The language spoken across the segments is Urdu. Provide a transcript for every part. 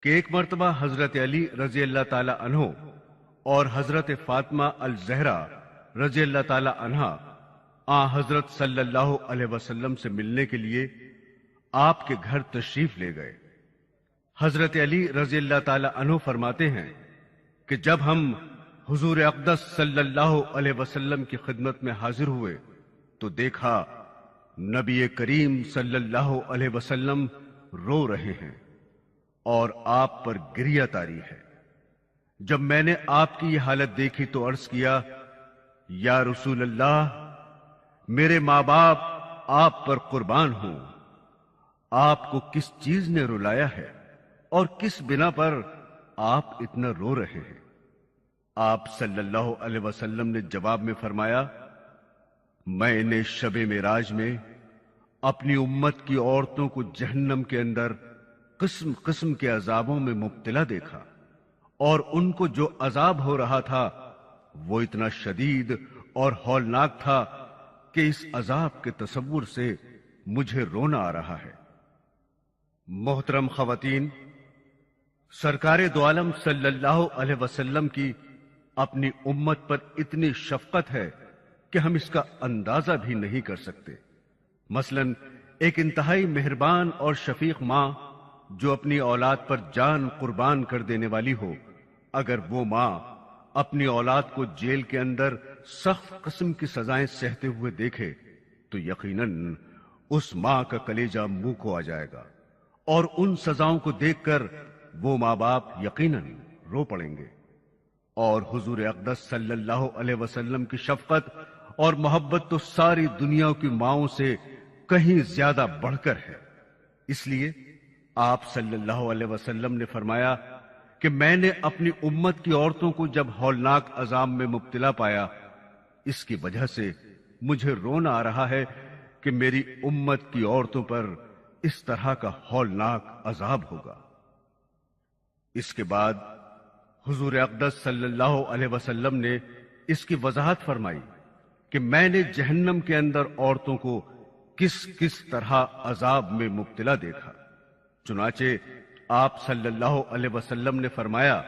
کہ ایک مرتبہ حضرت علی رضی اللہ تعالی عنہ اور حضرت فاطمہ الزہرا رضی اللہ تعالی عنہا حضرت صلی اللہ علیہ وسلم سے ملنے کے لیے آپ کے گھر تشریف لے گئے۔ حضرت علی رضی اللہ تعالی عنہ فرماتے ہیں کہ جب ہم حضور اقدس صلی اللہ علیہ وسلم کی خدمت میں حاضر ہوئے تو دیکھا نبی کریم صلی اللہ علیہ وسلم رو رہے ہیں اور آپ پر گریہ طاری ہے۔ جب میں نے آپ کی یہ حالت دیکھی تو عرض کیا، یا رسول اللہ، میرے ماں باپ آپ پر قربان ہوں، آپ کو کس چیز نے رلایا ہے اور کس بنا پر آپ اتنا رو رہے ہیں؟ آپ صلی اللہ علیہ وسلم نے جواب میں فرمایا، میں نے شب معراج میں اپنی امت کی عورتوں کو جہنم کے اندر قسم قسم کے عذابوں میں مبتلا دیکھا، اور ان کو جو عذاب ہو رہا تھا وہ اتنا شدید اور ہولناک تھا کہ اس عذاب کے تصور سے مجھے رونا آ رہا ہے۔ محترم خواتین، سرکار دو عالم صلی اللہ علیہ وسلم کی اپنی امت پر اتنی شفقت ہے کہ ہم اس کا اندازہ بھی نہیں کر سکتے۔ مثلا ایک انتہائی مہربان اور شفیق ماں جو اپنی اولاد پر جان قربان کر دینے والی ہو، اگر وہ ماں اپنی اولاد کو جیل کے اندر سخت قسم کی سزائیں سہتے ہوئے دیکھے تو یقیناً اس ماں کا کلیجہ منہ کو آ جائے گا، اور ان سزاؤں کو دیکھ کر وہ ماں باپ یقیناً رو پڑیں گے۔ اور حضور اقدس صلی اللہ علیہ وسلم کی شفقت اور محبت تو ساری دنیا کی ماؤں سے کہیں زیادہ بڑھ کر ہے۔ اس لیے آپ صلی اللہ علیہ وسلم نے فرمایا کہ میں نے اپنی امت کی عورتوں کو جب ہولناک عذاب میں مبتلا پایا، اس کی وجہ سے مجھے رونا آ رہا ہے کہ میری امت کی عورتوں پر اس طرح کا ہولناک عذاب ہوگا۔ اس کے بعد حضور اقدس صلی اللہ علیہ وسلم نے اس کی وضاحت فرمائی کہ میں نے جہنم کے اندر عورتوں کو کس کس طرح عذاب میں مبتلا دیکھا۔ چنانچہ آپ صلی اللہ علیہ وسلم نے فرمایا،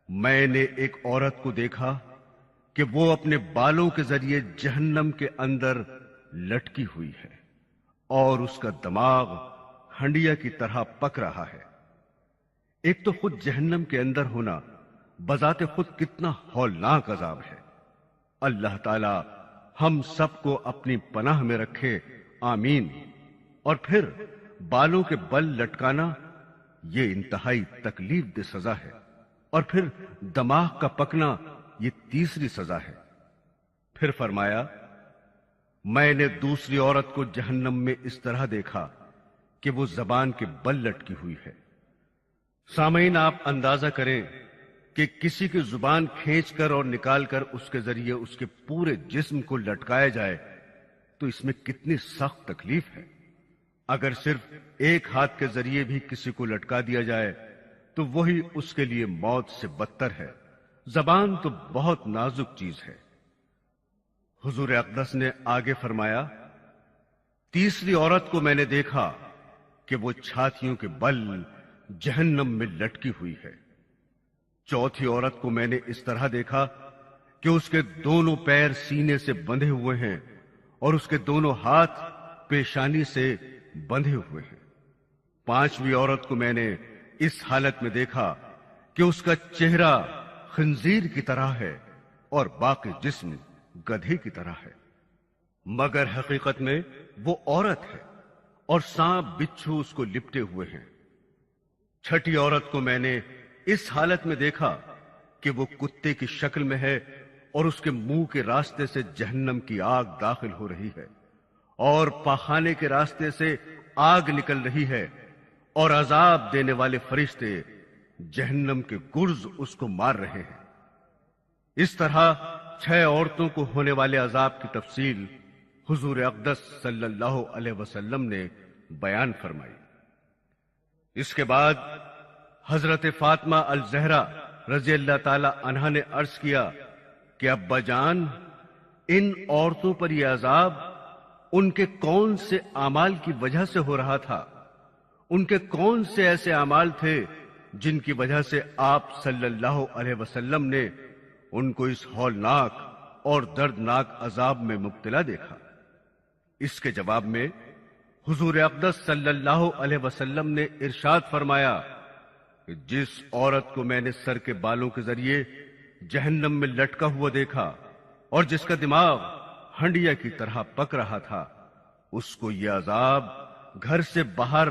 میں نے ایک عورت کو دیکھا کہ وہ اپنے بالوں کے ذریعے جہنم کے اندر لٹکی ہوئی ہے اور اس کا دماغ ہنڈیا کی طرح پک رہا ہے۔ ایک تو خود جہنم کے اندر ہونا بذات خود کتنا ہولناک عذاب ہے۔ اللہ تعالی ہم سب کو اپنی پناہ میں رکھے، آمین۔ اور پھر بالوں کے بل لٹکانا یہ انتہائی تکلیف دہ سزا ہے، اور پھر دماغ کا پکنا یہ تیسری سزا ہے۔ پھر فرمایا، میں نے دوسری عورت کو جہنم میں اس طرح دیکھا کہ وہ زبان کے بل لٹکی ہوئی ہے۔ سامعین، آپ اندازہ کریں کہ کسی کی زبان کھینچ کر اور نکال کر اس کے ذریعے اس کے پورے جسم کو لٹکایا جائے تو اس میں کتنی سخت تکلیف ہے۔ اگر صرف ایک ہاتھ کے ذریعے بھی کسی کو لٹکا دیا جائے تو وہی اس کے لیے موت سے بدتر ہے۔ زبان تو بہت نازک چیز ہے۔ حضور اقدس نے آگے فرمایا، تیسری عورت کو میں نے دیکھا کہ وہ چھاتیوں کے بل جہنم میں لٹکی ہوئی ہے۔ چوتھی عورت کو میں نے اس طرح دیکھا کہ اس کے دونوں پیر سینے سے بندھے ہوئے ہیں اور اس کے دونوں ہاتھ پیشانی سے بندھے ہوئے ہیں۔ پانچویں عورت کو میں نے اس حالت میں دیکھا کہ اس کا چہرہ خنزیر کی طرح ہے اور باقی جسم گدھے کی طرح ہے، مگر حقیقت میں وہ عورت ہے اور سانپ بچھو اس کو لپٹے ہوئے ہیں۔ چھٹی عورت کو میں نے اس حالت میں دیکھا کہ وہ کتے کی شکل میں ہے اور اس کے منہ کے راستے سے جہنم کی آگ داخل ہو رہی ہے، اور پاخانے کے راستے سے آگ نکل رہی ہے، اور عذاب دینے والے فرشتے جہنم کے گرز اس کو مار رہے ہیں۔ اس طرح 6 عورتوں کو ہونے والے عذاب کی تفصیل حضور اقدس صلی اللہ علیہ وسلم نے بیان فرمائی۔ اس کے بعد حضرت فاطمہ الزہرا رضی اللہ تعالی عنہا نے عرض کیا کہ ابا جان، ان عورتوں پر یہ عذاب ان کے کون سے اعمال کی وجہ سے ہو رہا تھا؟ ان کے کون سے ایسے اعمال تھے جن کی وجہ سے آپ صلی اللہ علیہ وسلم نے ان کو اس ہولناک اور دردناک عذاب میں مبتلا دیکھا؟ اس کے جواب میں حضور اقدس صلی اللہ علیہ وسلم نے ارشاد فرمایا کہ جس عورت کو میں نے سر کے بالوں کے ذریعے جہنم میں لٹکا ہوا دیکھا اور جس کا دماغ ہنڈیا کی طرح پک رہا تھا، اس کو یہ عذاب گھر سے باہر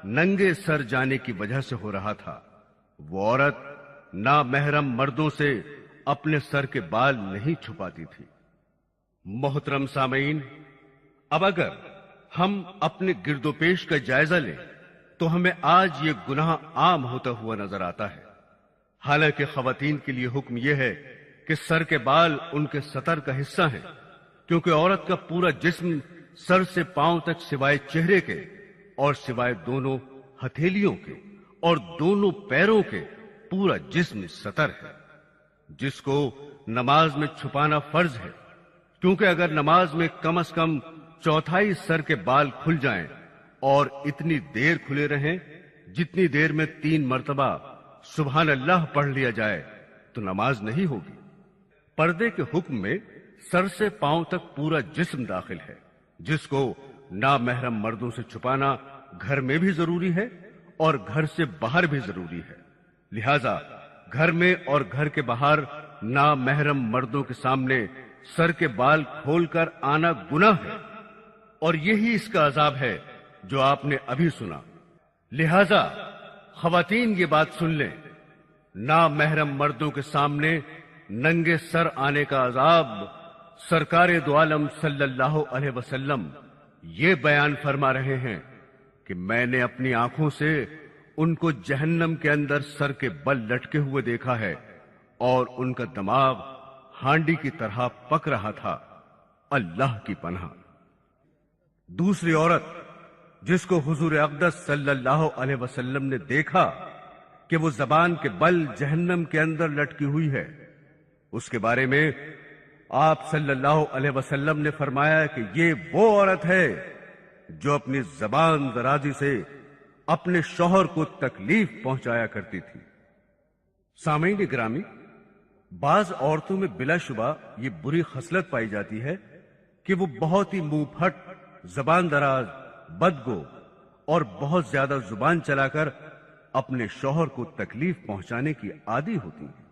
ننگے سر جانے کی وجہ سے ہو رہا تھا۔ وہ عورت نامحرم مردوں سے اپنے سر کے بال نہیں چھپاتی تھی۔ محترم سامعین، اب اگر ہم اپنے گرد و پیش کا جائزہ لیں تو ہمیں آج یہ گناہ عام ہوتا ہوا نظر آتا ہے۔ حالانکہ خواتین کے لیے حکم یہ ہے کہ سر کے بال ان کے سطر کا حصہ ہیں، کیونکہ عورت کا پورا جسم سر سے پاؤں تک سوائے چہرے کے اور سوائے دونوں ہتھیلیوں کے اور دونوں پیروں کے پورا جسم سطر ہے، جس کو نماز میں چھپانا فرض ہے، کیونکہ اگر نماز میں کم از کم چوتھائی سر کے بال کھل جائیں اور اتنی دیر کھلے رہیں جتنی دیر میں 3 مرتبہ سبحان اللہ پڑھ لیا جائے تو نماز نہیں ہوگی۔ پردے کے حکم میں سر سے پاؤں تک پورا جسم داخل ہے، جس کو نامحرم مردوں سے چھپانا گھر میں بھی ضروری ہے اور گھر سے باہر بھی ضروری ہے۔ لہذا گھر میں اور گھر کے باہر نامحرم مردوں کے سامنے سر کے بال کھول کر آنا گناہ ہے، اور یہی اس کا عذاب ہے جو آپ نے ابھی سنا۔ لہذا خواتین یہ بات سن لیں، نامحرم مردوں کے سامنے ننگے سر آنے کا عذاب سرکار دو عالم صلی اللہ علیہ وسلم یہ بیان فرما رہے ہیں کہ میں نے اپنی آنکھوں سے ان کو جہنم کے اندر سر کے بل لٹکے ہوئے دیکھا ہے اور ان کا دماغ ہانڈی کی طرح پک رہا تھا۔ اللہ کی پناہ۔ دوسری عورت جس کو حضور اقدس صلی اللہ علیہ وسلم نے دیکھا کہ وہ زبان کے بل جہنم کے اندر لٹکی ہوئی ہے، اس کے بارے میں آپ صلی اللہ علیہ وسلم نے فرمایا کہ یہ وہ عورت ہے جو اپنی زبان درازی سے اپنے شوہر کو تکلیف پہنچایا کرتی تھی۔ سامعین گرامی، بعض عورتوں میں بلا شبہ یہ بری خصلت پائی جاتی ہے کہ وہ بہت ہی منہ پھٹ، زبان دراز، بدگو اور بہت زیادہ زبان چلا کر اپنے شوہر کو تکلیف پہنچانے کی عادی ہوتی ہیں،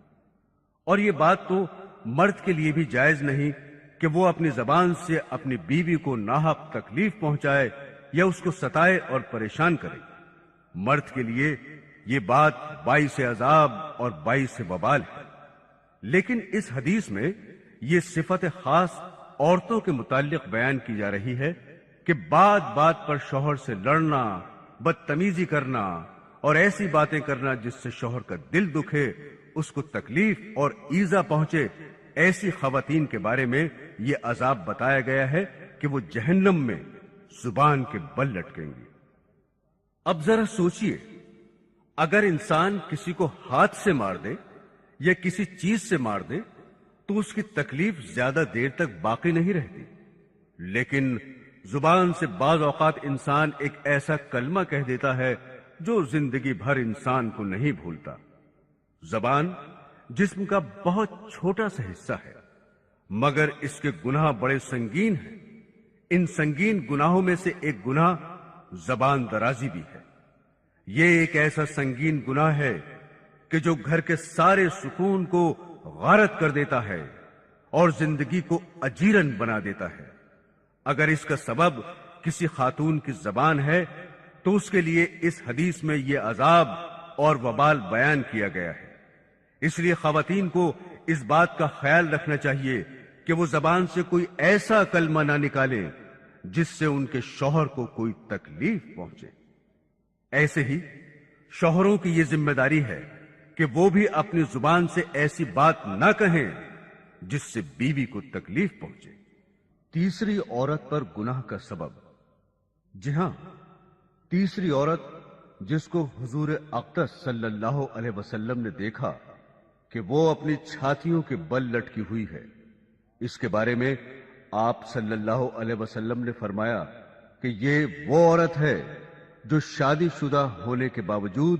اور یہ بات تو مرد کے لیے بھی جائز نہیں کہ وہ اپنی زبان سے اپنی بیوی کو ناحق تکلیف پہنچائے یا اس کو ستائے اور پریشان کرے۔ مرد کے لیے یہ بات باعث عذاب اور باعث وبال ہے، لیکن اس حدیث میں یہ صفت خاص عورتوں کے متعلق بیان کی جا رہی ہے کہ بات بات پر شوہر سے لڑنا، بدتمیزی کرنا اور ایسی باتیں کرنا جس سے شوہر کا دل دکھے، اس کو تکلیف اور ایذا پہنچے، ایسی خواتین کے بارے میں یہ عذاب بتایا گیا ہے کہ وہ جہنم میں زبان کے بل لٹکیں گی۔ اب ذرا سوچئے، اگر انسان کسی کو ہاتھ سے مار دے یا کسی چیز سے مار دے تو اس کی تکلیف زیادہ دیر تک باقی نہیں رہتی، لیکن زبان سے بعض اوقات انسان ایک ایسا کلمہ کہہ دیتا ہے جو زندگی بھر انسان کو نہیں بھولتا۔ زبان جسم کا بہت چھوٹا سا حصہ ہے، مگر اس کے گناہ بڑے سنگین ہیں۔ ان سنگین گناہوں میں سے ایک گناہ زبان درازی بھی ہے۔ یہ ایک ایسا سنگین گناہ ہے کہ جو گھر کے سارے سکون کو غارت کر دیتا ہے اور زندگی کو اجیرن بنا دیتا ہے۔ اگر اس کا سبب کسی خاتون کی زبان ہے تو اس کے لیے اس حدیث میں یہ عذاب اور وبال بیان کیا گیا ہے۔ اس لیے خواتین کو اس بات کا خیال رکھنا چاہیے کہ وہ زبان سے کوئی ایسا کلمہ نہ نکالیں جس سے ان کے شوہر کو کوئی تکلیف پہنچے۔ ایسے ہی شوہروں کی یہ ذمہ داری ہے کہ وہ بھی اپنی زبان سے ایسی بات نہ کہیں جس سے بیوی کو تکلیف پہنچے۔ تیسری عورت پر گناہ کا سبب۔ جی ہاں، تیسری عورت جس کو حضور اقدس صلی اللہ علیہ وسلم نے دیکھا کہ وہ اپنی چھاتیوں کے بل لٹکی ہوئی ہے، اس کے بارے میں آپ صلی اللہ علیہ وسلم نے فرمایا کہ یہ وہ عورت ہے جو شادی شدہ ہونے کے باوجود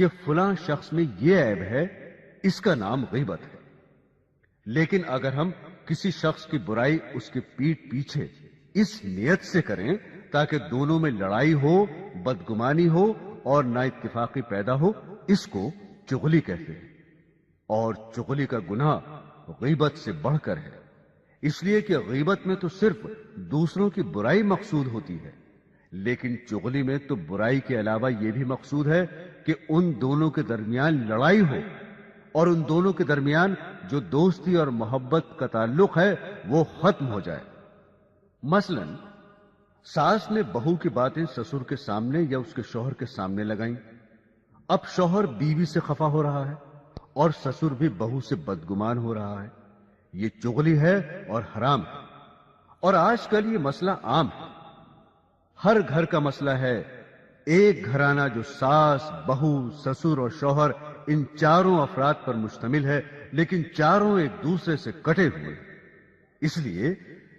کہ فلاں شخص میں یہ عیب ہے، اس کا نام غیبت ہے۔ لیکن اگر ہم کسی شخص کی برائی اس کی پیٹھ پیچھے اس نیت سے کریں تاکہ دونوں میں لڑائی ہو، بدگمانی ہو اور نا اتفاقی پیدا ہو، اس کو چغلی کہتے ہیں۔ اور چغلی کا گناہ غیبت سے بڑھ کر ہے، اس لیے کہ غیبت میں تو صرف دوسروں کی برائی مقصود ہوتی ہے، لیکن چغلی میں تو برائی کے علاوہ یہ بھی مقصود ہے کہ ان دونوں کے درمیان لڑائی ہو اور ان دونوں کے درمیان جو دوستی اور محبت کا تعلق ہے وہ ختم ہو جائے۔ مثلا ساس نے بہو کی باتیں سسر کے سامنے یا اس کے شوہر کے سامنے لگائیں، اب شوہر بیوی سے خفا ہو رہا ہے اور سسر بھی بہو سے بدگمان ہو رہا ہے، یہ چغلی ہے اور حرام ہے۔ اور آج کل یہ مسئلہ عام ہے، ہر گھر کا مسئلہ ہے۔ ایک گھرانہ جو ساس، بہو، سسر اور شوہر ان چاروں افراد پر مشتمل ہے، لیکن چاروں ایک دوسرے سے کٹے ہوئے ہیں، اس لیے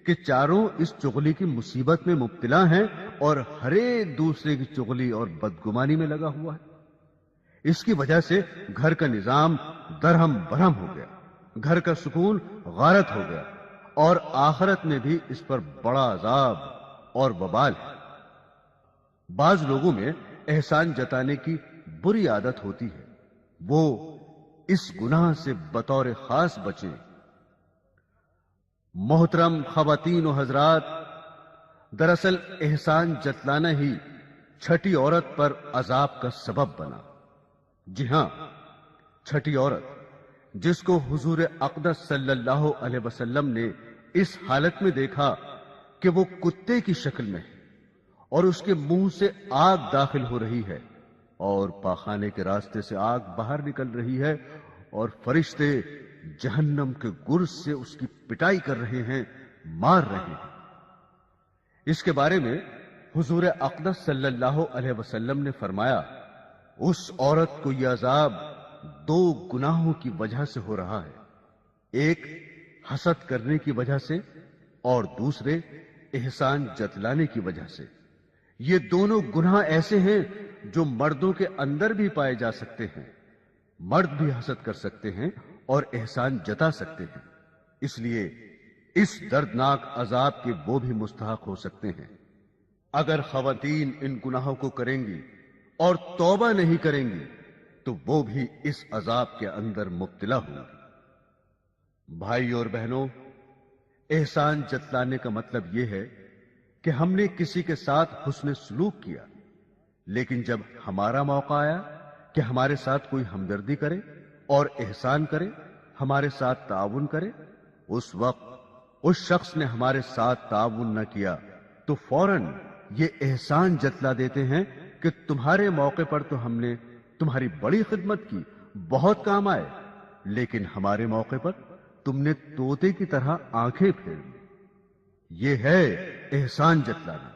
کہ چاروں اس چغلی کی مصیبت میں مبتلا ہیں اور ہر ایک دوسرے کی چغلی اور بدگمانی میں لگا ہوا ہے۔ اس کی وجہ سے گھر کا نظام درہم برہم ہو گیا، گھر کا سکون غارت ہو گیا، اور آخرت میں بھی اس پر بڑا عذاب اور وبال ہے۔ بعض لوگوں میں احسان جتانے کی بری عادت ہوتی ہے، وہ اس گناہ سے بطور خاص بچیں۔ محترم خواتین و حضرات، دراصل احسان جتلانا ہی چھٹی عورت پر عذاب کا سبب بنا۔ جی ہاں، چھٹی عورت جس کو حضور اقدس صلی اللہ علیہ وسلم نے اس حالت میں دیکھا کہ وہ کتے کی شکل میں ہے اور اس کے منہ سے آگ داخل ہو رہی ہے اور پاخانے کے راستے سے آگ باہر نکل رہی ہے اور فرشتے جہنم کے گرز سے اس کی پٹائی کر رہے ہیں، مار رہے ہیں۔ اس کے بارے میں حضور اقدس صلی اللہ علیہ وسلم نے فرمایا، اس عورت کو یہ عذاب دو گناہوں کی وجہ سے ہو رہا ہے، ایک حسد کرنے کی وجہ سے اور دوسرے احسان جتلانے کی وجہ سے۔ یہ دونوں گناہ ایسے ہیں جو مردوں کے اندر بھی پائے جا سکتے ہیں، مرد بھی حسد کر سکتے ہیں اور احسان جتا سکتے ہیں، اس لیے اس دردناک عذاب کے وہ بھی مستحق ہو سکتے ہیں۔ اگر خواتین ان گناہوں کو کریں گی اور توبہ نہیں کریں گی تو وہ بھی اس عذاب کے اندر مبتلا ہوں گی۔ بھائی اور بہنوں، احسان جتلانے کا مطلب یہ ہے کہ ہم نے کسی کے ساتھ حسن سلوک کیا، لیکن جب ہمارا موقع آیا کہ ہمارے ساتھ کوئی ہمدردی کرے اور احسان کرے، ہمارے ساتھ تعاون کرے، اس وقت اس شخص نے ہمارے ساتھ تعاون نہ کیا تو فوراً یہ احسان جتلا دیتے ہیں کہ تمہارے موقع پر تو ہم نے تمہاری بڑی خدمت کی، بہت کام آئے، لیکن ہمارے موقع پر تم نے طوطے کی طرح آنکھیں پھیر لی۔ یہ ہے احسان جتلانا۔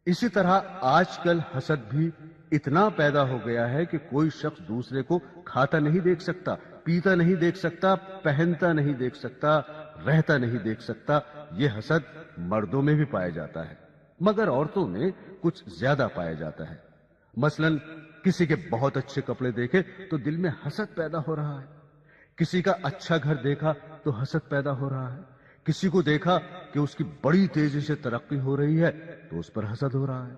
اسی طرح آج کل حسد بھی اتنا پیدا ہو گیا ہے کہ کوئی شخص دوسرے کو کھاتا نہیں دیکھ سکتا، پیتا نہیں دیکھ سکتا، پہنتا نہیں دیکھ سکتا، رہتا نہیں دیکھ سکتا۔ یہ حسد مردوں میں بھی پایا جاتا ہے، مگر عورتوں میں کچھ زیادہ پایا جاتا ہے۔ مثلا کسی کے بہت اچھے کپڑے دیکھے تو دل میں حسد پیدا ہو رہا ہے، کسی کا اچھا گھر دیکھا تو حسد پیدا ہو رہا ہے، کسی کو دیکھا کہ اس کی بڑی تیزی سے ترقی ہو رہی ہے تو اس پر حسد ہو رہا ہے،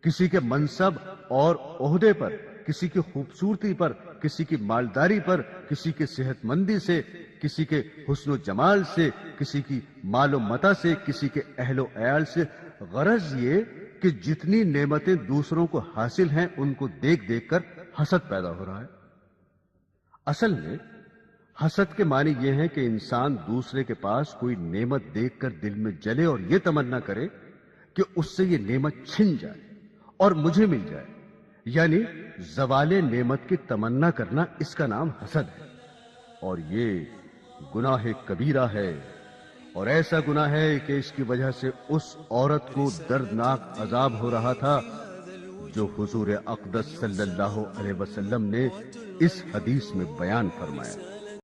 کسی کے منصب اور عہدے پر، کسی کی خوبصورتی پر، کسی کی مالداری پر، کسی کی صحت مندی سے، کسی کے حسن و جمال سے، کسی کی مال و متا سے، کسی کے اہل و عیال سے۔ غرض یہ کہ جتنی نعمتیں دوسروں کو حاصل ہیں ان کو دیکھ دیکھ کر حسد پیدا ہو رہا ہے۔ اصل میں حسد کے معنی یہ ہے کہ انسان دوسرے کے پاس کوئی نعمت دیکھ کر دل میں جلے اور یہ تمنا کرے کہ اس سے یہ نعمت چھن جائے اور مجھے مل جائے، یعنی زوال نعمت کی تمنا کرنا، اس کا نام حسد ہے، اور یہ گناہ کبیرہ ہے، اور ایسا گناہ ہے کہ اس کی وجہ سے اس عورت کو دردناک عذاب ہو رہا تھا جو حضور اقدس صلی اللہ علیہ وسلم نے اس حدیث میں بیان فرمایا۔